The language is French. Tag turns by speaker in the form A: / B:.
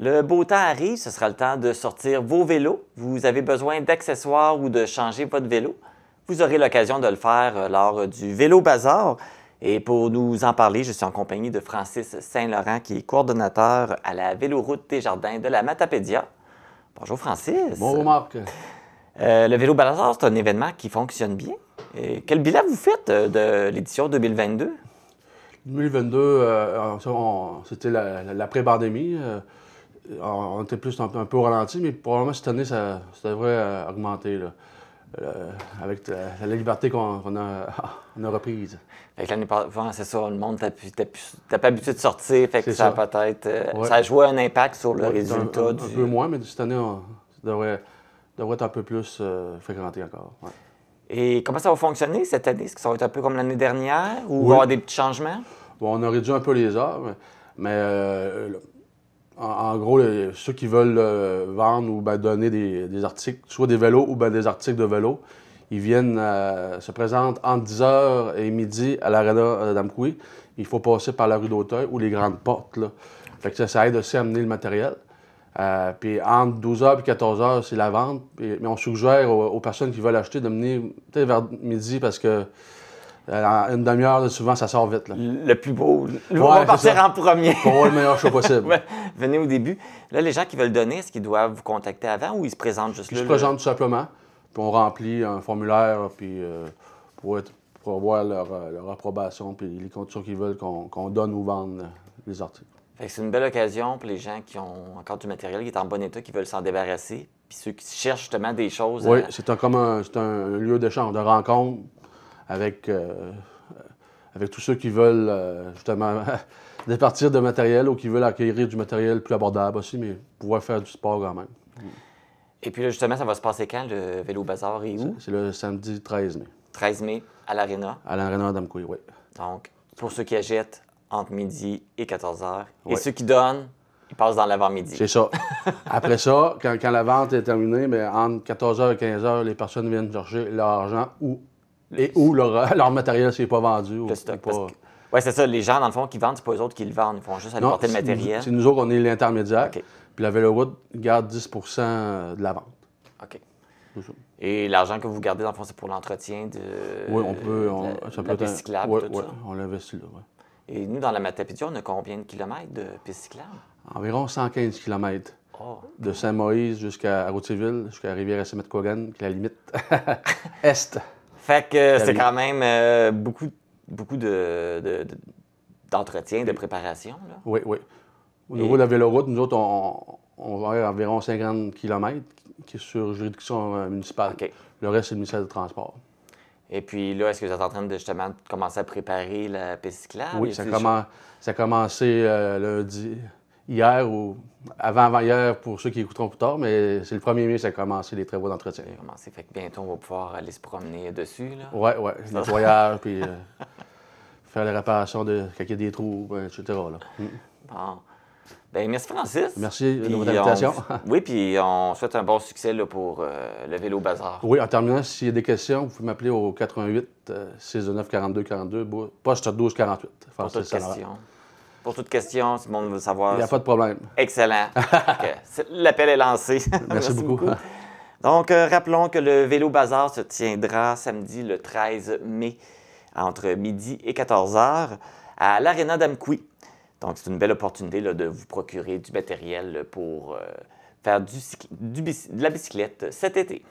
A: Le beau temps arrive, ce sera le temps de sortir vos vélos. Vous avez besoin d'accessoires ou de changer votre vélo. Vous aurez l'occasion de le faire lors du Vélo Bazar. Et pour nous en parler, je suis en compagnie de Francis Saint-Laurent, qui est coordonnateur à la Véloroute des Jardins de la Matapédia. Bonjour Francis.
B: Bonjour Marc.
A: Le Vélo Bazar, c'est un événement qui fonctionne bien. Et quel bilan vous faites de l'édition 2022?
B: 2022, c'était la pré-pandémie. On était plus un peu au ralenti, mais probablement cette année, ça devrait augmenter là, avec la liberté qu'on a reprise.
A: L'année passée, c'est ça, le monde n'était pas habitué de sortir, fait que ça peut-être.
B: Ouais.
A: Ça a joué un impact sur le résultat.
B: Un peu moins, mais cette année, ça devrait être un peu plus fréquenté encore. Ouais.
A: Et comment ça va fonctionner cette année? Est-ce que ça va être un peu comme l'année dernière ou il va y avoir des petits changements?
B: Bon, on a réduit un peu les heures, mais en gros, ceux qui veulent vendre ou donner des articles, soit des vélos ou des articles de vélo, ils viennent, se présentent entre 10h et midi à l'Arena d'Amqui. Il faut passer par la rue d'Auteuil ou les grandes portes. Là. Fait que ça aide aussi à amener le matériel. Puis entre 12h et 14h, c'est la vente. Mais on suggère aux personnes qui veulent acheter de venir peut-être vers midi parce que une demi-heure, souvent, ça sort vite. Là.
A: Le plus beau. On va partir en premier.
B: Pour avoir le meilleur choix possible.
A: Ouais, venez au début. Là, les gens qui veulent donner, est-ce qu'ils doivent vous contacter avant ou ils se présentent juste là?
B: Ils se présentent tout simplement. Puis on remplit un formulaire puis, pour avoir leur approbation puis les conditions qu'ils veulent qu'on donne ou vende les articles.
A: C'est une belle occasion pour les gens qui ont encore du matériel qui est en bon état, qui veulent s'en débarrasser, puis ceux qui cherchent justement des choses.
B: Oui, c'est un lieu d'échange, de rencontre avec tous ceux qui veulent justement départir de matériel ou qui veulent acquérir du matériel plus abordable aussi, mais pouvoir faire du sport quand même.
A: Et puis là, justement, ça va se passer quand, le Vélo Bazar et où?
B: C'est le samedi 13 mai.
A: 13 mai, à l'Arena.
B: À l'Arena d'Amqui, oui.
A: Donc, pour ceux qui achètent, entre midi et 14h. Oui. Et ceux qui donnent, ils passent dans l'avant-midi.
B: C'est ça. Après ça, quand la vente est terminée, bien, entre 14h et 15h, les personnes viennent chercher leur argent ou leur matériel s'il n'est pas vendu.
A: Le stock. Oui, c'est ça. Les gens, dans le fond, qui vendent, c'est pas eux autres qui le vendent. Ils font juste aller porter le matériel.
B: C'est nous autres, on est l'intermédiaire. Okay. Puis la Véloroute garde 10 % de la vente.
A: OK. Et l'argent que vous gardez, dans le fond, c'est pour l'entretien de la piste cyclable?
B: Oui, on l'investit là. Ouais.
A: Et nous, dans la Matapédia, on a combien de kilomètres de piste cyclable?
B: Environ 115 km. Oh. De Saint-Moïse jusqu'à Routierville, jusqu'à Rivière-Assiniboine, qui est la limite est.
A: Fait que c'est quand même beaucoup d'entretien, de préparation. Là.
B: Oui, oui. Au niveau de la Véloroute, nous autres, on va avoir environ 50 km qui est sur juridiction municipale. Okay. Le reste, c'est le ministère du Transport.
A: Et puis là, est-ce que vous êtes en train de justement commencer à préparer la piste cyclable?
B: Oui, ça a commencé lundi, hier ou avant-hier pour ceux qui écouteront plus tard, mais c'est le 1er mai que ça a commencé les travaux d'entretien.
A: Ça a commencé, fait que bientôt on va pouvoir aller se promener dessus.
B: Oui, oui, nettoyage, puis faire les réparations quand il y a des trous, etc. Là.
A: Bon. Bien, merci Francis.
B: Merci de votre invitation.
A: Oui, puis on souhaite un bon succès là, pour le Vélo Bazar.
B: Oui, en terminant, s'il y a des questions, vous pouvez m'appeler au 88 629 42 42, poste 12 48.
A: Pour toute question, si le monde veut savoir.
B: Il n'y a pas de problème.
A: Excellent. L'appel est lancé.
B: Merci beaucoup.
A: Donc, rappelons que le Vélo Bazar se tiendra samedi le 13 mai entre midi et 14h à l'Arena d'Amqui. Donc, c'est une belle opportunité là, de vous procurer du matériel pour faire de la bicyclette cet été.